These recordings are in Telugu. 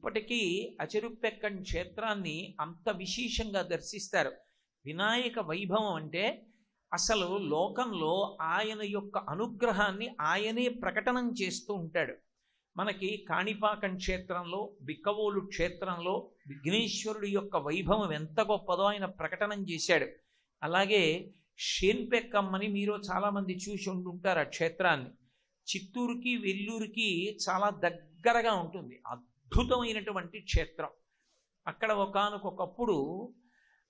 ఇప్పటికీ అచెరుపెక్కన్ క్షేత్రాన్ని అంత విశేషంగా దర్శిస్తారు. వినాయక వైభవం అంటే అసలు లోకంలో ఆయన యొక్క అనుగ్రహాన్ని ఆయనే ప్రకటనం చేస్తూ ఉంటాడు. మనకి కాణిపాకం క్షేత్రంలో, బిక్కవోలు క్షేత్రంలో విఘ్నేశ్వరుడి యొక్క వైభవం ఎంత గొప్పదో ఆయన ప్రకటనం చేశాడు. అలాగే షేన్పెక్కమ్మని మీరు చాలామంది చూసి ఉంటుంటారు. ఆ క్షేత్రాన్ని చిత్తూరుకి వెల్లూరుకి చాలా దగ్గరగా ఉంటుంది. అద్భుతమైనటువంటి క్షేత్రం. అక్కడ ఒకానొకప్పుడు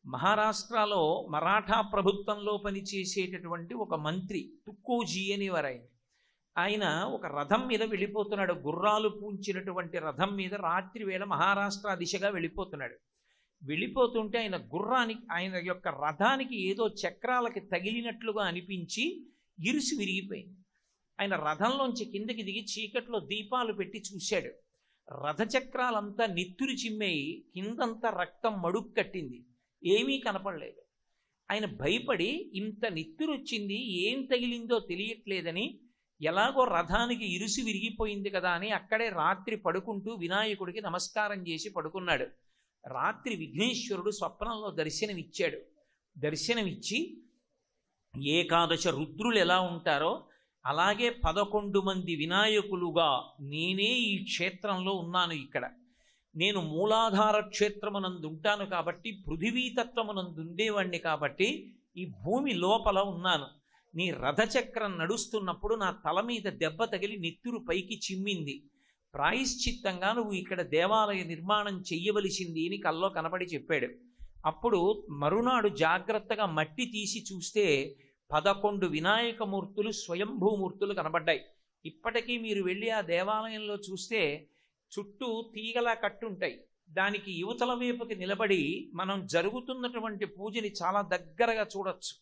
మహారాష్ట్రలో మరాఠా ప్రభుత్వంలో పనిచేసేటటువంటి ఒక మంత్రి తుక్కోజీ అనేవారు. ఆయన ఒక రథం మీద వెళ్ళిపోతున్నాడు. గుర్రాలు పూంచినటువంటి రథం మీద రాత్రి వేళ మహారాష్ట్ర దిశగా వెళ్ళిపోతున్నాడు. వెళ్ళిపోతుంటే ఆయన యొక్క రథానికి ఏదో చక్రాలకి తగిలినట్లుగా అనిపించి ఇరుసు విరిగిపోయింది. ఆయన రథంలోంచి కిందకి దిగి చీకట్లో దీపాలు పెట్టి చూశాడు. రథచక్రాలంతా నెత్తురు చిమ్మేయి, కిందంతా రక్తం మడుగు కట్టింది, ఏమీ కనపడలేదు. ఆయన భయపడి ఇంత నెత్తురు వచ్చింది, ఏం తగిలిందో తెలియట్లేదని, ఎలాగో రథానికి ఇరుసు విరిగిపోయింది కదా అని అక్కడే రాత్రి పడుకుంటూ వినాయకుడికి నమస్కారం చేసి పడుకున్నాడు. రాత్రి విఘ్నేశ్వరుడు స్వప్నంలో దర్శనమిచ్చాడు. దర్శనమిచ్చి ఏకాదశ రుద్రులు ఎలా ఉంటారో అలాగే 11 మంది వినాయకులుగా నేనే ఈ క్షేత్రంలో ఉన్నాను. ఇక్కడ నేను మూలాధార క్షేత్రమునందు ఉంటాను కాబట్టి, పృథివీతత్వమునందు ఉండేవాణ్ణి కాబట్టి ఈ భూమి లోపల ఉన్నాను. నీ రథచక్రం నడుస్తున్నప్పుడు నా తల మీద దెబ్బ తగిలి నెత్తురు పైకి చిమ్మింది. ప్రాయశ్చిత్తంగా నువ్వు ఇక్కడ దేవాలయ నిర్మాణం చెయ్యవలసింది అని కల్లో కనపడి చెప్పాడు. అప్పుడు మరునాడు జాగ్రత్తగా మట్టి తీసి చూస్తే 11 వినాయకమూర్తులు స్వయంభూమూర్తులు కనబడ్డాయి. ఇప్పటికీ మీరు వెళ్ళి ఆ దేవాలయంలో చూస్తే చుట్టూ తీగలా కట్టుంటాయి. దానికి యువతల వైపుకి నిలబడి మనం జరుగుతున్నటువంటి పూజని చాలా దగ్గరగా చూడొచ్చు.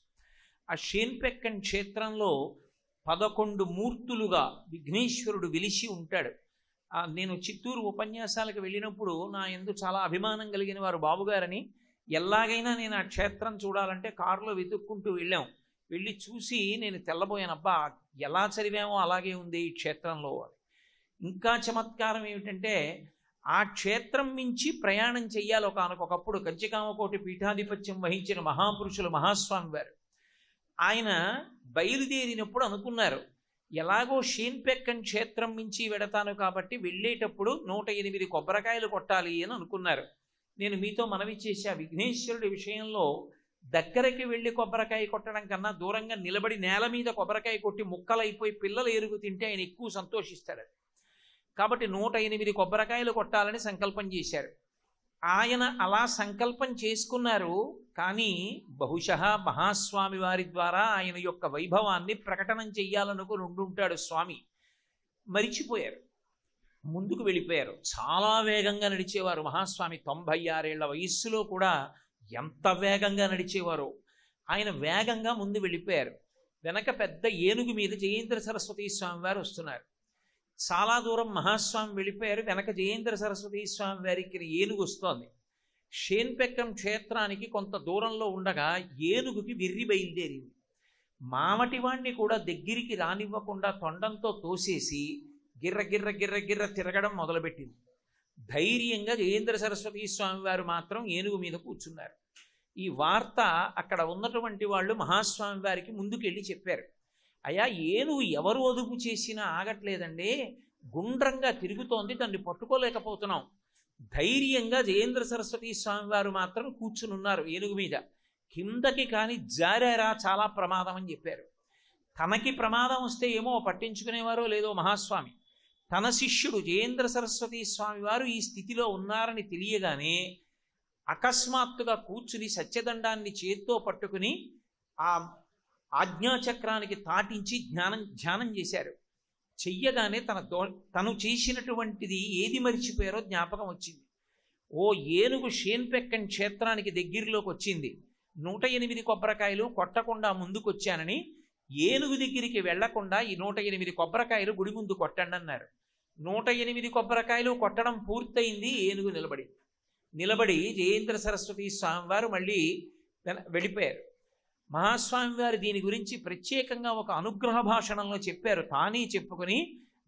ఆ షేన్పెక్కన్ క్షేత్రంలో 11 మూర్తులుగా విఘ్నేశ్వరుడు వెలిసి ఉంటాడు. నేను చిత్తూరు ఉపన్యాసాలకు వెళ్ళినప్పుడు నా యందు చాలా అభిమానం కలిగిన వారు బాబుగారని, ఎలాగైనా నేను ఆ క్షేత్రం చూడాలంటే కారులో వెతుక్కుంటూ వెళ్ళాం. వెళ్ళి చూసి నేను తెల్లబోయాను, అబ్బా ఎలా చదివామో అలాగే ఉంది ఈ క్షేత్రంలో. ఇంకా చమత్కారం ఏమిటంటే ఆ క్షేత్రం మించి ప్రయాణం చెయ్యాలి. ఒకనకొకప్పుడు కంచికామకోటి పీఠాధిపత్యం వహించిన మహాపురుషులు మహాస్వామి వారు ఆయన బయలుదేరినప్పుడు అనుకున్నారు, ఎలాగో షేన్పెక్కన్ క్షేత్రం మించి వెడతాను కాబట్టి వెళ్ళేటప్పుడు 108 కొబ్బరికాయలు కొట్టాలి అని అనుకున్నారు. నేను మీతో మనవి చేశా, విఘ్నేశ్వరుడి విషయంలో దగ్గరికి వెళ్ళి కొబ్బరికాయ కొట్టడం కన్నా దూరంగా నిలబడి నేల మీద కొబ్బరికాయ కొట్టి ముక్కలైపోయి పిల్లలు ఎరుగు తింటే ఆయన ఎక్కువ సంతోషిస్తాడు. కాబట్టి 108 కొబ్బరికాయలు కొట్టాలని సంకల్పం చేశారు. ఆయన అలా సంకల్పం చేసుకున్నారు. కానీ బహుశः మహాస్వామి వారి ద్వారా ఆయన యొక్క వైభవాన్ని ప్రకటనం చెయ్యాలనుకుని ఉండుంటాడు స్వామి. మరిచిపోయారు, ముందుకు వెళ్ళిపోయారు. చాలా వేగంగా నడిచేవారు మహాస్వామి. 96 ఏళ్ల వయస్సులో కూడా ఎంత వేగంగా నడిచేవారో. ఆయన వేగంగా ముందు వెళ్ళిపోయారు. వెనక పెద్ద ఏనుగు మీద జయేంద్ర సరస్వతీ స్వామి వారు వస్తున్నారు. చాలా దూరం మహాస్వామి వెళ్ళిపోయారు, వెనక జయేంద్ర సరస్వతీ స్వామి వారికి ఏనుగు వస్తోంది. షేన్పెక్కన్ క్షేత్రానికి కొంత దూరంలో ఉండగా ఏనుగుకి వెర్రి బయలుదేరింది. మామటివాణ్ణి కూడా దగ్గరికి రానివ్వకుండా తొండంతో తోసేసి గిర్ర గిర్ర గిర్ర గిర్ర తిరగడం మొదలుపెట్టింది. ధైర్యంగా జయేంద్ర సరస్వతీ స్వామి వారు మాత్రం ఏనుగు మీద కూర్చున్నారు. ఈ వార్త అక్కడ ఉన్నటువంటి వాళ్ళు మహాస్వామి వారికి ముందుకెళ్ళి చెప్పారు, అయ్యా ఏనుగు ఎవరు అదుపు చేసినా ఆగట్లేదండి, గుండ్రంగా తిరుగుతోంది, దాన్ని పట్టుకోలేకపోతున్నాం. ధైర్యంగా జయేంద్ర సరస్వతీ స్వామి వారు మాత్రం కూర్చుని ఉన్నారు ఏనుగు మీద. కిందకి కానీ జారారా చాలా ప్రమాదం అని చెప్పారు. తనకి ప్రమాదం వస్తే ఏమో పట్టించుకునేవారో లేదో మహాస్వామి, తన శిష్యుడు జయేంద్ర సరస్వతీ స్వామి వారు ఈ స్థితిలో ఉన్నారని తెలియగానే అకస్మాత్తుగా కూర్చుని సత్యదండాన్ని చేత్తో పట్టుకుని ఆ ఆజ్ఞాచక్రానికి తాటించి ధ్యానం చేశారు. చెయ్యగానే తను చేసినటువంటిది ఏది మరిచిపోయారో జ్ఞాపకం వచ్చింది. ఓ ఏనుగు షేన్పెక్కన్ క్షేత్రానికి దగ్గరలోకి వచ్చింది, 108 కొబ్బరికాయలు కొట్టకుండా ముందుకొచ్చానని ఏనుగు దగ్గరికి వెళ్లకుండా ఈ 108 కొబ్బరికాయలు గుడి ముందు కొట్టండి అన్నారు. 108 కొబ్బరికాయలు కొట్టడం పూర్తయింది. ఏనుగు నిలబడి జయేంద్ర సరస్వతీ స్వామి వారు మళ్ళీ వెళ్ళిపోయారు. మహాస్వామి వారు దీని గురించి ప్రత్యేకంగా ఒక అనుగ్రహ భాషణంలో చెప్పారు. తానే చెప్పుకొని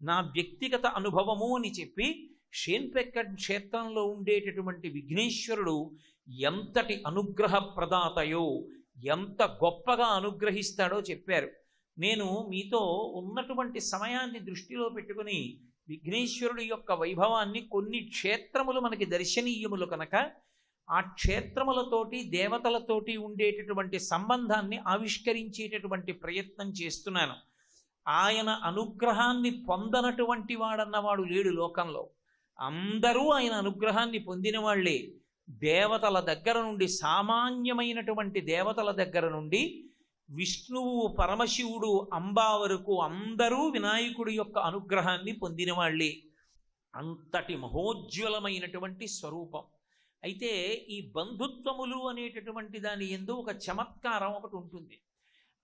నా వ్యక్తిగత అనుభవము అని చెప్పి షేన్పెక్కడ్ క్షేత్రంలో ఉండేటటువంటి విఘ్నేశ్వరుడు ఎంతటి అనుగ్రహ ప్రదాతయో, ఎంత గొప్పగా అనుగ్రహిస్తాడో చెప్పారు. నేను మీతో ఉన్నటువంటి సమయాన్ని దృష్టిలో పెట్టుకుని విఘ్నేశ్వరుడి యొక్క వైభవాన్ని, కొన్ని క్షేత్రములు మనకి దర్శనీయములు కనుక ఆ క్షేత్రములతోటి దేవతలతోటి ఉండేటటువంటి సంబంధాన్ని ఆవిష్కరించేటటువంటి ప్రయత్నం చేస్తున్నాను. ఆయన అనుగ్రహాన్ని పొందనటువంటి వాడన్నవాడు లేడు లోకంలో. అందరూ ఆయన అనుగ్రహాన్ని పొందిన వాళ్లే. దేవతల దగ్గర నుండి, సామాన్యమైనటువంటి దేవతల దగ్గర నుండి విష్ణువు, పరమశివుడు, అంబా వరకు అందరూ వినాయకుడి యొక్క అనుగ్రహాన్ని పొందిన వాళ్ళే. అంతటి మహోజ్వలమైనటువంటి స్వరూపం. అయితే ఈ బంధుత్వములు అనేటటువంటి దాని యందు ఒక చమత్కారం ఒకటి ఉంటుంది.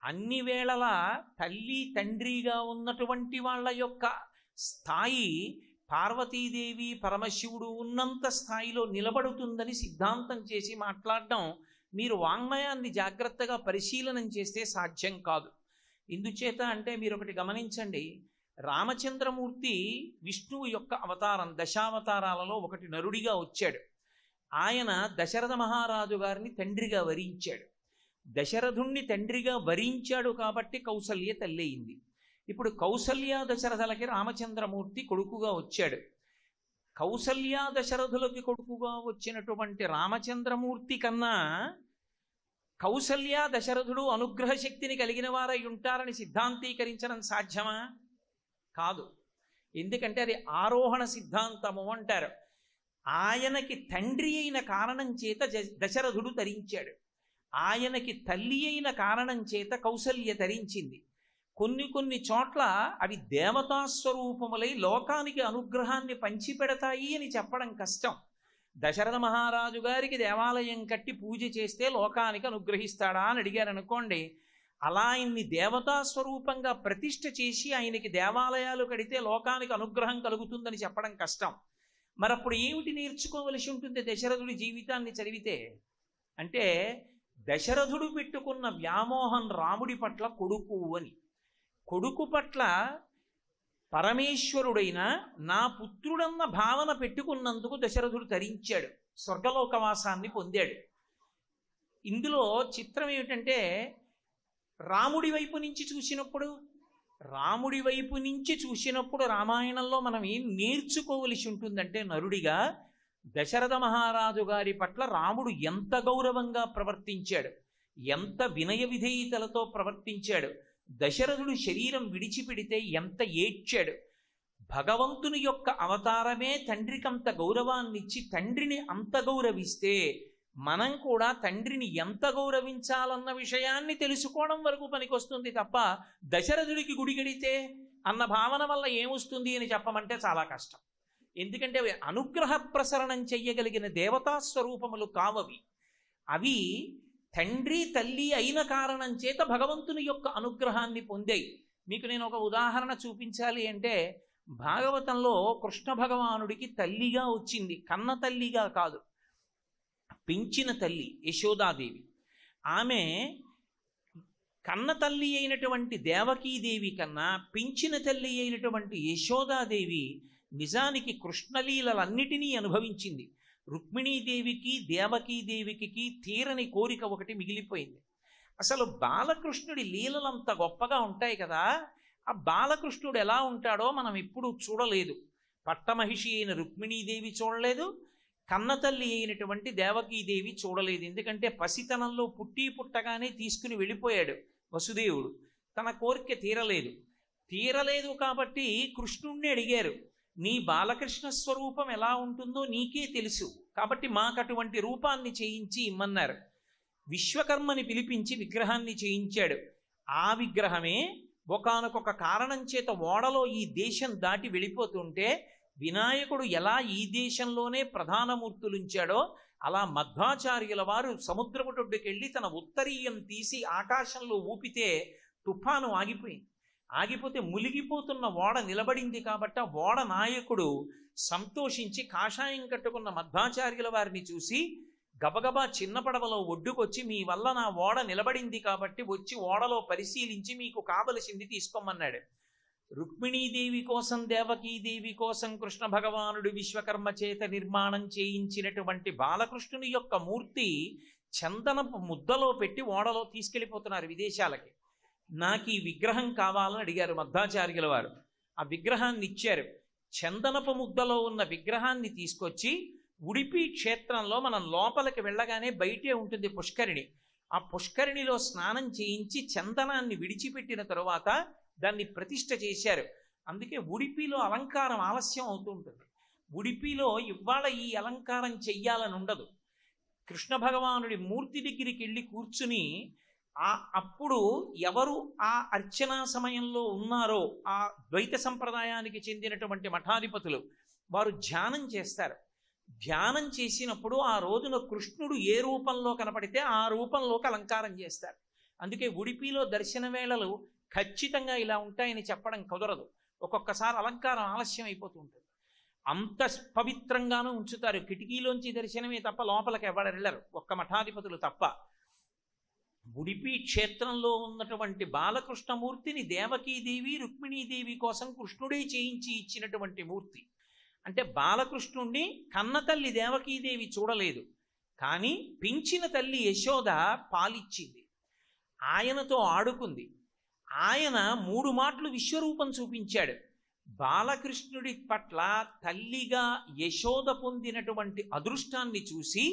అన్ని వేళలా తల్లి తండ్రిగా ఉన్నటువంటి వాళ్ళ యొక్క స్థాయి పార్వతీదేవి, పరమశివుడు ఉన్నంత స్థాయిలో నిలబడుతుందని సిద్ధాంతం చేసి మాట్లాడడం మీరు వాంగ్మయాన్ని జాగ్రత్తగా పరిశీలనం చేస్తే సాధ్యం కాదు. ఎందుచేత అంటే మీరు ఒకటి గమనించండి, రామచంద్రమూర్తి విష్ణువు యొక్క అవతారం, దశావతారాలలో ఒకటి నరుడిగా వచ్చాడు. ఆయన దశరథ మహారాజు గారిని తండ్రిగా వరించాడు. దశరథుణ్ణి తండ్రిగా వరించాడు కాబట్టి కౌసల్య తల్లి అయింది. ఇప్పుడు కౌసల్య దశరథులకి రామచంద్రమూర్తి కొడుకుగా వచ్చాడు. కౌసల్య దశరథులకి కొడుకుగా వచ్చినటువంటి రామచంద్రమూర్తి కన్నా కౌసల్య దశరథుడు అనుగ్రహ శక్తిని కలిగిన వారై ఉంటారని సిద్ధాంతీకరించడం సాధ్యమా? కాదు. ఎందుకంటే అది ఆరోహణ సిద్ధాంతము అంటారు. ఆయనకి తండ్రి అయిన కారణం చేత దశరథుడు తరించాడు. ఆయనకి తల్లి అయిన కారణం చేత కౌసల్య తరించింది. కొన్ని చోట్ల అవి దేవతాస్వరూపములై లోకానికి అనుగ్రహాన్ని పంచిపెడతాయి అని చెప్పడం కష్టం. దశరథ మహారాజు గారికి దేవాలయం కట్టి పూజ చేస్తే లోకానికి అనుగ్రహిస్తాడా అని అడిగారు అనుకోండి, అలా ఆయన్ని దేవతాస్వరూపంగా ప్రతిష్ఠ చేసి ఆయనకి దేవాలయాలు కడితే లోకానికి అనుగ్రహం కలుగుతుందని చెప్పడం కష్టం. మరప్పుడు ఏమిటి నేర్చుకోవలసి ఉంటుంది దశరథుడి జీవితాన్ని చదివితే? అంటే దశరథుడు పెట్టుకున్న వ్యామోహం రాముడి పట్ల కొడుకు అని. కొడుకు పట్ల పరమేశ్వరుడైన నా పుత్రుడన్న భావన పెట్టుకున్నందుకు దశరథుడు తరించాడు, స్వర్గలోకవాసాన్ని పొందాడు. ఇందులో చిత్రం ఏమిటంటే, రాముడి వైపు నుంచి చూసినప్పుడు రామాయణంలో మనం ఏం నేర్చుకోవలసి ఉంటుందంటే, నరుడిగా దశరథ మహారాజు గారి పట్ల రాముడు ఎంత గౌరవంగా ప్రవర్తించాడు, ఎంత వినయ విధేయతలతో ప్రవర్తించాడు. దశరథుడు శరీరం విడిచిపెడితే ఎంత ఏడ్చాడు. భగవంతుని యొక్క అవతారమే తండ్రికంత గౌరవాన్నిచ్చి తండ్రిని అంత గౌరవిస్తే మనం కూడా తండ్రిని ఎంత గౌరవించాలన్న విషయాన్ని తెలుసుకోవడం వరకు పనికొస్తుంది తప్ప దశరథుడికి గుడి గడితే అన్న భావన వల్ల ఏమొస్తుంది అని చెప్పమంటే చాలా కష్టం. ఎందుకంటే అవి అనుగ్రహ ప్రసరణం చెయ్యగలిగిన దేవతా స్వరూపములు కావవి. అవి తండ్రి తల్లి అయిన కారణం చేత భగవంతుని యొక్క అనుగ్రహాన్ని పొందాయి. మీకు నేను ఒక ఉదాహరణ చూపించాలి అంటే, భాగవతంలో కృష్ణ భగవానుడికి తల్లిగా వచ్చింది, కన్న తల్లిగా కాదు, పెంచిన తల్లి యశోదాదేవి. ఆమె కన్న తల్లి అయినటువంటి దేవకీదేవి కన్నా పెంచిన తల్లి అయినటువంటి యశోదాదేవి నిజానికి కృష్ణలీలలన్నిటినీ అనుభవించింది. రుక్మిణీదేవికి దేవకీదేవికి తీరని కోరిక ఒకటి మిగిలిపోయింది. అసలు బాలకృష్ణుడి లీలలంత గొప్పగా ఉంటాయి కదా, ఆ బాలకృష్ణుడు ఎలా ఉంటాడో మనం ఎప్పుడూ చూడలేదు. పట్టమహిషి అయిన రుక్మిణీదేవి చూడలేదు, కన్నతల్లి అయినటువంటి దేవకీదేవి చూడలేదు. ఎందుకంటే పసితనంలో పుట్టగానే తీసుకుని వెళ్ళిపోయాడు వసుదేవుడు. తన కోరిక తీరలేదు కాబట్టి కృష్ణుణ్ణి అడిగారు, నీ బాలకృష్ణ స్వరూపం ఎలా ఉంటుందో నీకే తెలుసు కాబట్టి మాకు అటువంటి రూపాన్ని చేయించి ఇమ్మన్నారు. విశ్వకర్మని పిలిపించి విగ్రహాన్ని చేయించాడు. ఆ విగ్రహమే ఒకానొక కారణం చేత ఓడలో ఈ దేశం దాటి వెళ్ళిపోతుంటే వినాయకుడు ఎలా ఈ దేశంలోనే ప్రధానమూర్తులుంచాడో అలా మధ్వాచార్యుల వారు సముద్రపుటొడ్డుకెళ్ళి తన ఉత్తరీయం తీసి ఆకాశంలో ఊపితే తుఫాను ఆగిపోతే మునిగిపోతున్న ఓడ నిలబడింది కాబట్టి ఆ ఓడ నాయకుడు సంతోషించి కాషాయం కట్టుకున్న మధ్వాచార్యుల వారిని చూసి గబగబా చిన్న పడవలో ఒడ్డుకొచ్చి, మీ వల్ల నా ఓడ నిలబడింది కాబట్టి వచ్చి ఓడలో పరిశీలించి మీకు కావలసింది తీసుకోమన్నాడు. రుక్మిణీదేవి కోసం దేవకీదేవి కోసం కృష్ణ భగవానుడు విశ్వకర్మ చేత నిర్మాణం చేయించినటువంటి బాలకృష్ణుని యొక్క మూర్తి చందనపు ముద్దలో పెట్టి ఓడలో తీసుకెళ్ళిపోతున్నారు విదేశాలకి. నాకు ఈ విగ్రహం కావాలని అడిగారు మధ్వాచార్యుల వారు. ఆ విగ్రహాన్ని ఇచ్చారు. చందనపు ముద్దలో ఉన్న విగ్రహాన్ని తీసుకొచ్చి ఉడిపి క్షేత్రంలో మనం లోపలికి వెళ్ళగానే బయటే ఉంటుంది పుష్కరిణి. ఆ పుష్కరిణిలో స్నానం చేయించి చందనాన్ని విడిచిపెట్టిన తరువాత దాన్ని ప్రతిష్ఠ చేశారు. అందుకే ఉడిపిలో అలంకారం ఆలస్యం అవుతూ ఉంటుంది. ఉడిపిలో ఇవాళ ఈ అలంకారం చెయ్యాలని ఉండదు. కృష్ణ భగవానుడి మూర్తి దగ్గరికి వెళ్ళి కూర్చుని అప్పుడు ఎవరు ఆ అర్చనా సమయంలో ఉన్నారో ఆ ద్వైత సంప్రదాయానికి చెందినటువంటి మఠాధిపతులు వారు ధ్యానం చేస్తారు. ధ్యానం చేసినప్పుడు ఆ రోజున కృష్ణుడు ఏ రూపంలో కనపడితే ఆ రూపంలోకి అలంకారం చేస్తారు. అందుకే ఉడిపిలో దర్శన వేళలు ఖచ్చితంగా ఇలా ఉంటాయని చెప్పడం కుదరదు. ఒక్కొక్కసారి అలంకారం ఆలస్యం అయిపోతూ ఉంటుంది. అంత పవిత్రంగానూ ఉంచుతారు. కిటికీలోంచి దర్శనమే తప్ప లోపలికి ఎవరు వెళ్ళరు, ఒక్క మఠాధిపతులు తప్ప. ఉడిపి క్షేత్రంలో ఉన్నటువంటి బాలకృష్ణమూర్తిని దేవకీదేవి రుక్మిణీదేవి కోసం కృష్ణుడే చేయించి ఇచ్చినటువంటి మూర్తి. అంటే బాలకృష్ణుణ్ణి కన్నతల్లి దేవకీదేవి చూడలేదు, కానీ పెంచిన తల్లి యశోద పాలిచ్చింది, ఆయనతో ఆడుకుంది. ఆయన 3 మాటలు విశ్వరూపం చూపించాడు. బాలకృష్ణుడి పట్ల తల్లిగా యశోద పొందినటువంటి అదృష్టాన్ని చూసి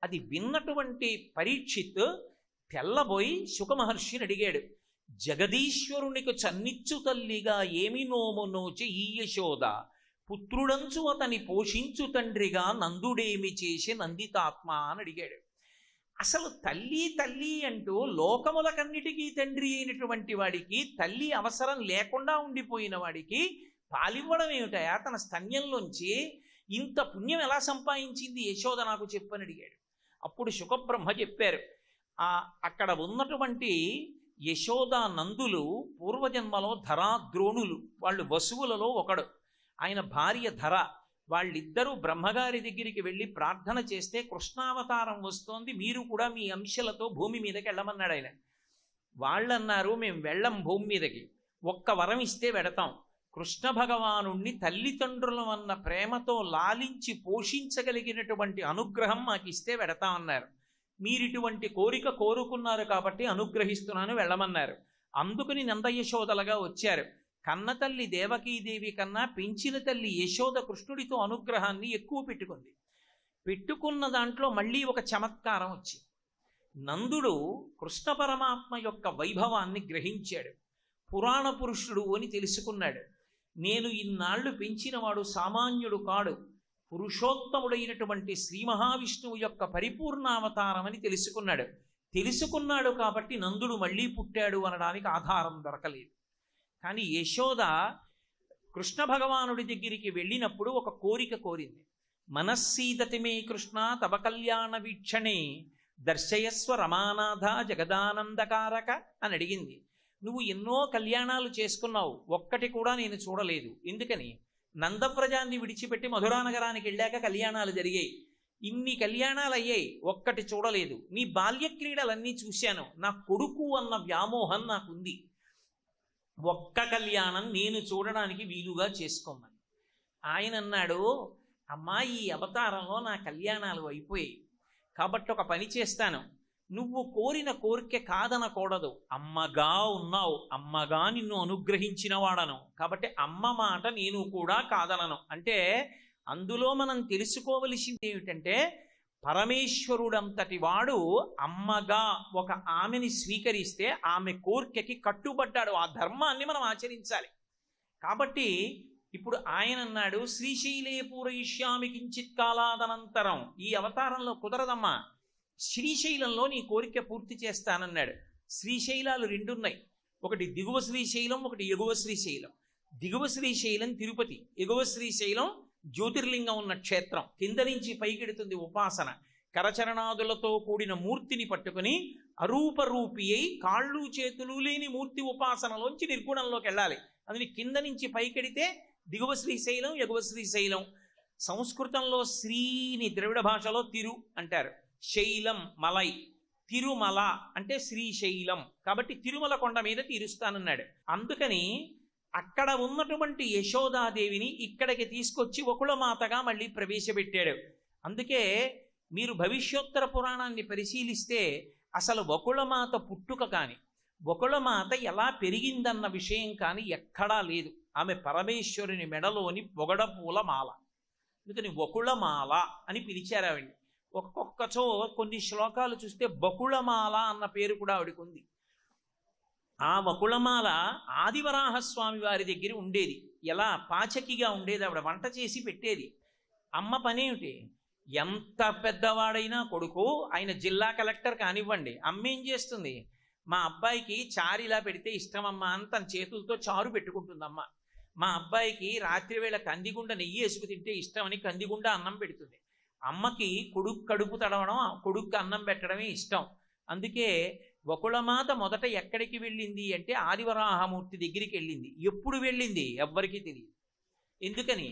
అది విన్నటువంటి పరీక్షిత్ తెల్లబోయి శుకమహర్షిని అడిగాడు, జగదీశ్వరునికి చన్నిచ్చు తల్లిగా ఏమి నోము నోచి ఈ యశోద, పుత్రుడంచు అతని పోషించు తండ్రిగా నందుడేమి చేసి నందితాత్మ అని అడిగాడు. అసలు తల్లి తల్లి అంటూ లోకములకన్నిటికీ తండ్రి అయినటువంటి వాడికి, తల్లి అవసరం లేకుండా ఉండిపోయిన వాడికి పాలివ్వడం ఏమిటయా? తన స్తన్యంలోంచి ఇంత పుణ్యం ఎలా సంపాదించింది యశోద నాకు చెప్పని అడిగాడు. అప్పుడు శుకబ్రహ్మ చెప్పారు, అక్కడ ఉన్నటువంటి యశోద నందులు పూర్వజన్మలో ధరాద్రోణులు, వాళ్ళు వసువులలో ఒకడు, ఆయన భార్య ధర. వాళ్ళిద్దరూ బ్రహ్మగారి దగ్గరికి వెళ్ళి ప్రార్థన చేస్తే కృష్ణావతారం వస్తోంది, మీరు కూడా మీ అంశలతో భూమి మీదకి వెళ్ళమన్నాడు ఆయన. వాళ్ళన్నారు, మేము వెళ్ళం భూమి మీదకి, ఒక్క వరం ఇస్తే వెడతాం. కృష్ణ భగవానుణ్ణి తల్లిదండ్రులం అన్న ప్రేమతో లాలించి పోషించగలిగినటువంటి అనుగ్రహం మాకు ఇస్తే వెడతామన్నారు. మీరిటువంటి కోరిక కోరుకున్నారు కాబట్టి అనుగ్రహిస్తున్నాను, వెళ్ళమన్నారు. అందుకుని నందయశోదలుగా వచ్చారు. కన్నతల్లి దేవకీదేవి కన్నా పెంచిన తల్లి యశోద కృష్ణుడితో అనుగ్రహాన్ని ఎక్కువ పెట్టుకున్న దాంట్లో మళ్ళీ ఒక చమత్కారం వచ్చింది. నందుడు కృష్ణ పరమాత్మ యొక్క వైభవాన్ని గ్రహించాడు, పురాణ పురుషుడు అని తెలుసుకున్నాడు. నేను ఇన్నాళ్లు పెంచినవాడు సామాన్యుడు కాడు, పురుషోత్తముడైనటువంటి శ్రీ మహావిష్ణువు యొక్క పరిపూర్ణావతారం అని తెలుసుకున్నాడు కాబట్టి నందుడు మళ్ళీ పుట్టాడు అనడానికి ఆధారం దొరకలేదు. కానీ యశోద కృష్ణ భగవానుడి దగ్గరికి వెళ్ళినప్పుడు ఒక కోరిక కోరింది. మనస్సీదతి మే కృష్ణ తవ కళ్యాణ వీక్షణే దర్శయస్వ రమానాథ జగదానందకారక అని అడిగింది. నువ్వు ఎన్నో కళ్యాణాలు చేసుకున్నావు, ఒక్కటి కూడా నేను చూడలేదు. ఎందుకని? నందవ్రజాన్ని విడిచిపెట్టి మధురానగరానికి వెళ్ళాక కళ్యాణాలు జరిగాయి, ఇన్ని కళ్యాణాలు అయ్యాయి, ఒక్కటి చూడలేదు. నీ బాల్య క్రీడలన్నీ చూశాను, నా కొడుకు అన్న వ్యామోహం నాకుంది, ఒక్క కళ్యాణం నేను చూడడానికి వీలుగా చేసుకోమని. ఆయన అన్నాడు, అమ్మా ఈ అవతారంలో నా కళ్యాణాలు అయిపోయాయి, కాబట్టి ఒక పని చేస్తాను, నువ్వు కోరిన కోరిక కాదనకూడదు, అమ్మగా ఉన్నావు, అమ్మగా నిన్ను అనుగ్రహించిన వాడను, కాబట్టి అమ్మ మాట నేను కూడా కాదనను. అంటే అందులో మనం తెలుసుకోవలసింది ఏమిటంటే, పరమేశ్వరుడంతటి వాడు అమ్మగా ఒక ఆమెని స్వీకరిస్తే ఆమె కోరికకి కట్టుబడ్డాడు, ఆ ధర్మాన్ని మనం ఆచరించాలి. కాబట్టి ఇప్పుడు ఆయన అన్నాడు, శ్రీశైలే పూరయిష్యామి కించిత్ కాలాదనంతరం, ఈ అవతారంలో కుదరదమ్మా, శ్రీశైలంలో నీ కోరిక పూర్తి చేస్తానన్నాడు. శ్రీశైలాలు 2 ఉన్నాయి, ఒకటి దిగువ శ్రీశైలం, ఒకటి ఎగువ శ్రీశైలం. దిగువ శ్రీశైలం తిరుపతి, ఎగువ శ్రీశైలం జ్యోతిర్లింగం ఉన్న క్షేత్రం, కింద నుంచి పైకెడుతుంది ఉపాసన. కరచరణాదులతో కూడిన మూర్తిని పట్టుకుని అరూపరూపి అయి కాళ్ళు చేతులు లేని మూర్తి ఉపాసనలోంచి నిర్గుణంలోకి వెళ్ళాలి. అందుని కింద నుంచి పైకెడితే దిగువ శ్రీశైలం, ఎగువ శ్రీశైలం. సంస్కృతంలో శ్రీని ద్రవిడ భాషలో తిరు అంటారు, శైలం మలై, తిరుమల అంటే శ్రీశైలం, కాబట్టి తిరుమల కొండ మీద తీరుస్తానన్నాడు. అందుకని అక్కడ ఉన్నటువంటి యశోదాదేవిని ఇక్కడికి తీసుకొచ్చి వకుళమాతగా మళ్ళీ ప్రవేశపెట్టాడు. అందుకే మీరు భవిష్యోత్తర పురాణాన్ని పరిశీలిస్తే అసలు వకుళమాత పుట్టుక కానీ వకుళమాత ఎలా పెరిగిందన్న విషయం కానీ ఎక్కడా లేదు. ఆమె పరమేశ్వరుని మెడలోని పొగడపూల మాల, అందుకని వకుళమాల అని పిలిచారు ఆవిడ్ని. ఒక్కొక్కచో కొన్ని శ్లోకాలు చూస్తే బకుళమాల అన్న పేరు కూడా ఆవిడకు ఉంది. ఆ వకుళమాల ఆదివరాహస్వామి వారి దగ్గర ఉండేది. ఎలా పాచకిగా ఉండేది, ఆవిడ వంట చేసి పెట్టేది. అమ్మ పనేమిటి, ఎంత పెద్దవాడైనా కొడుకు ఆయన జిల్లా కలెక్టర్ కానివ్వండి, అమ్మ ఏం చేస్తుంది, మా అబ్బాయికి చారు ఇలా పెడితే ఇష్టమమ్మా అని తన చేతులతో చారు పెట్టుకుంటుందమ్మ. మా అబ్బాయికి రాత్రివేళ కందిగుండ నెయ్యి వేసుకు తింటే ఇష్టమని కందిగుండ అన్నం పెడుతుంది. అమ్మకి కొడుకు కడుపు తడవడం, కొడుకు అన్నం పెట్టడమే ఇష్టం. అందుకే వకుళమాత మొదట ఎక్కడికి వెళ్ళింది అంటే ఆదివరాహమూర్తి దగ్గరికి వెళ్ళింది. ఎప్పుడు వెళ్ళింది ఎవ్వరికీ తెలియదు. ఎందుకని,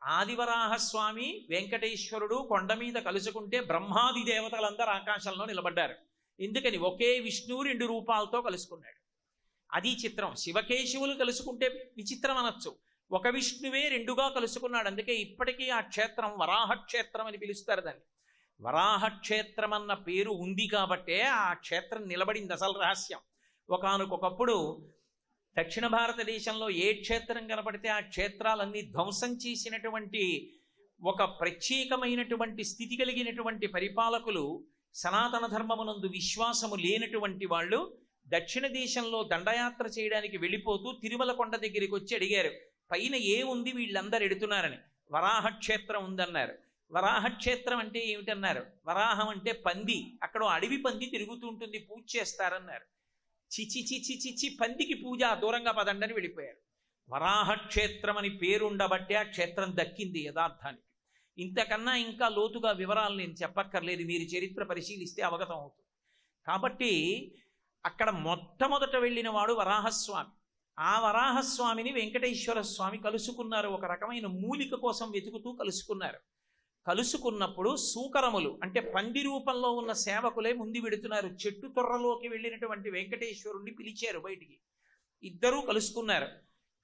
ఆదివరాహస్వామి వెంకటేశ్వరుడు కొండ మీద కలుసుకుంటే బ్రహ్మాది దేవతలందరూ ఆకాశంలో నిలబడ్డారు. ఎందుకని, ఒకే విష్ణువు 2 రూపాలతో కలుసుకున్నాడు. అది చిత్రం. శివకేశవులు కలుసుకుంటే విచిత్రం అనొచ్చు, ఒక విష్ణువే 2గా కలుసుకున్నాడు. అందుకే ఇప్పటికీ ఆ క్షేత్రం వరాహక్షేత్రం అని పిలుస్తారు దాన్ని. వరాహక్షేత్రం అన్న పేరు ఉంది కాబట్టే ఆ క్షేత్రం నిలబడింది. అసలు రహస్యం, ఒకానొకప్పుడు దక్షిణ భారతదేశంలో ఏ క్షేత్రం కనపడితే ఆ క్షేత్రాలన్నీ ధ్వంసం చేసినటువంటి ఒక ప్రత్యేకమైనటువంటి స్థితి కలిగినటువంటి పరిపాలకులు, సనాతన ధర్మమునందు విశ్వాసము లేనటువంటి వాళ్ళు దక్షిణ దేశంలో దండయాత్ర చేయడానికి వెళ్ళిపోతూ తిరుమల కొండ దగ్గరికి వచ్చి అడిగారు, పైన ఏముంది వీళ్ళందరూ ఎడుతున్నారని. వరాహక్షేత్రం ఉందన్నారు. వరాహక్షేత్రం అంటే ఏమిటన్నారు. వరాహం అంటే పంది, అక్కడ అడవి పంది తిరుగుతూ ఉంటుంది, పూజ చేస్తారన్నారు. చిచి చిచి చిచి, పందికి పూజ, దూరంగా పదండని వెళ్ళిపోయారు. వరాహక్షేత్రం అని పేరుండబట్టే ఆ క్షేత్రం దక్కింది యథార్థానికి. ఇంతకన్నా ఇంకా లోతుగా వివరాలు నేను చెప్పక్కర్లేదు, మీరు చరిత్ర పరిశీలిస్తే అవగతం అవుతుంది. కాబట్టి అక్కడ మొట్టమొదట వెళ్ళిన వాడు వరాహస్వామి. ఆ వరాహస్వామిని వెంకటేశ్వర స్వామి కలుసుకున్నారు. ఒక రకమైన మూలిక కోసం వెతుకుతూ కలుసుకున్నారు. కలుసుకున్నప్పుడు సూకరములు అంటే పంది రూపంలో ఉన్న సేవకులే ముందు వెడుతున్నారు. చెట్టు తొర్రలోకి వెళ్ళినటువంటి వెంకటేశ్వరుణ్ణి పిలిచారు బయటికి. ఇద్దరూ కలుసుకున్నారు.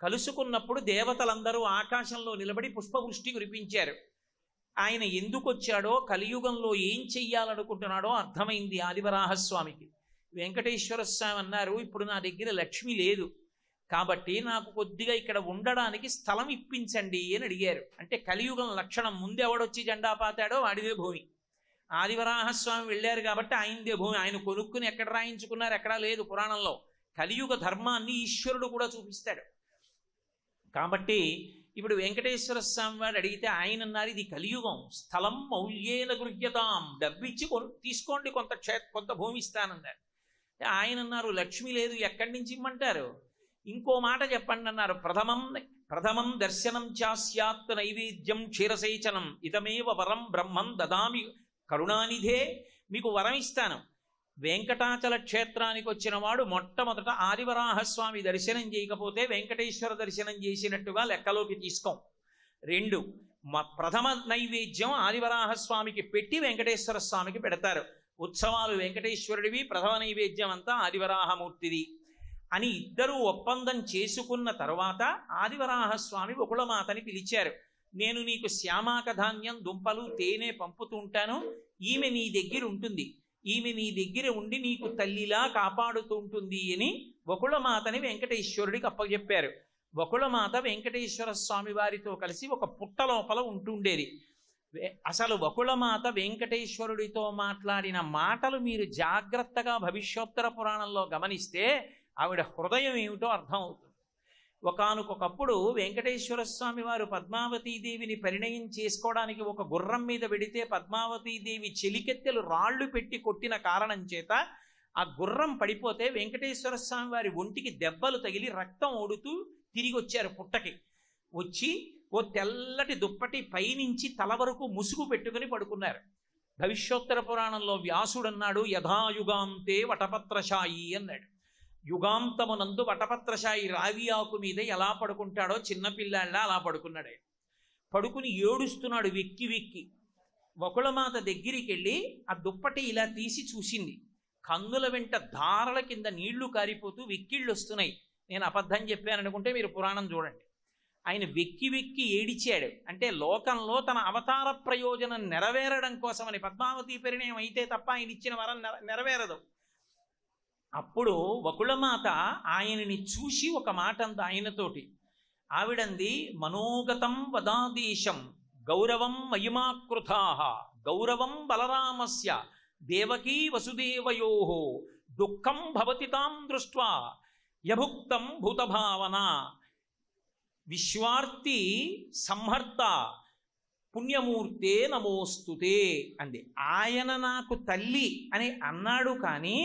కలుసుకున్నప్పుడు దేవతలందరూ ఆకాశంలో నిలబడి పుష్పవృష్టి కురిపించారు. ఆయన ఎందుకు వచ్చాడో, కలియుగంలో ఏం చెయ్యాలనుకుంటున్నాడో అర్థమైంది ఆదివరాహస్వామికి. వెంకటేశ్వర స్వామి అన్నారు, ఇప్పుడు నా దగ్గర లక్ష్మి లేదు కాబట్టి నాకు కొద్దిగా ఇక్కడ ఉండడానికి స్థలం ఇప్పించండి అని అడిగారు. అంటే కలియుగం లక్షణం, ముందెవడొచ్చి జెండా పాతాడో వాడిదే భూమి. ఆదివరాహస్వామి వెళ్ళారు కాబట్టి ఆయనదే భూమి. ఆయన కొనుక్కుని ఎక్కడ రాయించుకున్నారు, ఎక్కడా లేదు పురాణంలో. కలియుగ ధర్మాన్ని ఈశ్వరుడు కూడా చూపిస్తాడు. కాబట్టి ఇప్పుడు వెంకటేశ్వర స్వామి వాడు అడిగితే ఆయన అన్నారు, ఇది కలియుగం, స్థలం మౌల్యేన గృహ్యతాం, డబ్బిచ్చి తీసుకోండి, కొంత భూమి ఇస్తానన్నారు. ఆయన అన్నారు, లక్ష్మి లేదు, ఎక్కడి నుంచి ఇమ్మంటారు, ఇంకో మాట చెప్పండి అన్నారు. ప్రథమం దర్శనం చాస్యాత్ నైవేద్యం క్షీరసేచనం ఇదమేవ వరం బ్రహ్మం దదామి కరుణానిధే. మీకు వరం ఇస్తాను, వెంకటాచల క్షేత్రానికి వచ్చిన వాడు మొట్టమొదట ఆదివరాహస్వామి దర్శనం చేయకపోతే వెంకటేశ్వర దర్శనం చేసినట్టుగా లెక్కలోకి తీసుకోం. 2, ప్రథమ నైవేద్యం ఆదివరాహస్వామికి పెట్టి వెంకటేశ్వర స్వామికి పెడతారు. ఉత్సవాలు వెంకటేశ్వరుడివి, ప్రథమ నైవేద్యం అంతా ఆదివరాహమూర్తిది అని ఇద్దరూ ఒప్పందం చేసుకున్న తర్వాత ఆదివరాహస్వామి వకుళమాతని పిలిచారు. నేను నీకు శ్యామాక ధాన్యం, దుంపలు, తేనె పంపుతూ ఉంటాను, ఈమె నీ దగ్గర ఉంటుంది, ఈమె నీ దగ్గర ఉండి నీకు తల్లిలా కాపాడుతూ ఉంటుంది అని వకుళమాతని వెంకటేశ్వరుడికి అప్పచెప్పారు. వకుళమాత వెంకటేశ్వర స్వామి వారితో కలిసి ఒక పుట్ట లోపల ఉంటుండేది. అసలు వకుళమాత వెంకటేశ్వరుడితో మాట్లాడిన మాటలు మీరు జాగ్రత్తగా భవిష్యోత్తర పురాణంలో గమనిస్తే ఆవిడ హృదయం ఏమిటో అర్థమవుతుంది. ఒకానొకప్పుడు వెంకటేశ్వర స్వామి వారు పద్మావతీదేవిని పరిణయం చేసుకోవడానికి ఒక గుర్రం మీద వెడితే పద్మావతీదేవి చెలికెత్తెలు రాళ్లు పెట్టి కొట్టిన కారణం చేత ఆ గుర్రం పడిపోతే వెంకటేశ్వర స్వామి వారి ఒంటికి దెబ్బలు తగిలి రక్తం ఓడుతూ తిరిగి వచ్చారు పుట్టకి. వచ్చి ఓ తెల్లటి దుప్పటి పైనుంచి తల వరకు ముసుగు పెట్టుకుని పడుకున్నారు. భవిష్యోత్తర పురాణంలో వ్యాసుడు అన్నాడు, యథాయుగాంతే వటపత్రశాయి అన్నాడు. యుగాంతమునందు వటపత్రశాయి రావి ఆకు మీద ఎలా పడుకుంటాడో చిన్నపిల్లాళ్ళ అలా పడుకున్నాడు. పడుకుని ఏడుస్తున్నాడు వెక్కి వెక్కి. వకుళమాత దగ్గరికి వెళ్ళి ఆ దుప్పటి ఇలా తీసి చూసింది. కన్నుల వెంట ధారల కింద నీళ్లు కారిపోతూ వెక్కిళ్ళు వస్తున్నాయి. నేను అబద్ధం చెప్పాను అనుకుంటే మీరు పురాణం చూడండి. ఆయన వెక్కి వెక్కి ఏడిచాడు. అంటే లోకంలో తన అవతార ప్రయోజనం నెరవేరడం కోసమని. పద్మావతి పరిణయం అయితే తప్ప ఆయన ఇచ్చిన వరం నెరవేరదు. అప్పుడు వకుళమాత ఆయనని చూసి ఒక మాట అంది ఆయనతోటి. ఆవిడంది, మనోగతం వదాదేశం గౌరవం మహిమాకృతా గౌరవం బలరామస్య దేవకీ వసుదేవయో దుఃఖం భవతి తాం దృష్ట్వా యభుక్తం భూతభావన విశ్వార్తి సంహర్త పుణ్యమూర్తే నమోస్తుతే అంది. ఆయన నాకు తల్లి అని అన్నాడు, కానీ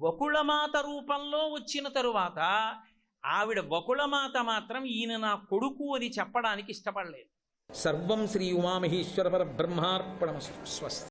వకుళమాత రూపంలో వచ్చిన తరువాత ఆవిడ వకుళమాత మాత్రం ఈయన నా కొడుకు అని చెప్పడానికి ఇష్టపడలేదు. సర్వం శ్రీ ఉమామహేశ్వర పరబ్రహ్మార్పణమస్తు. స్వస్తి.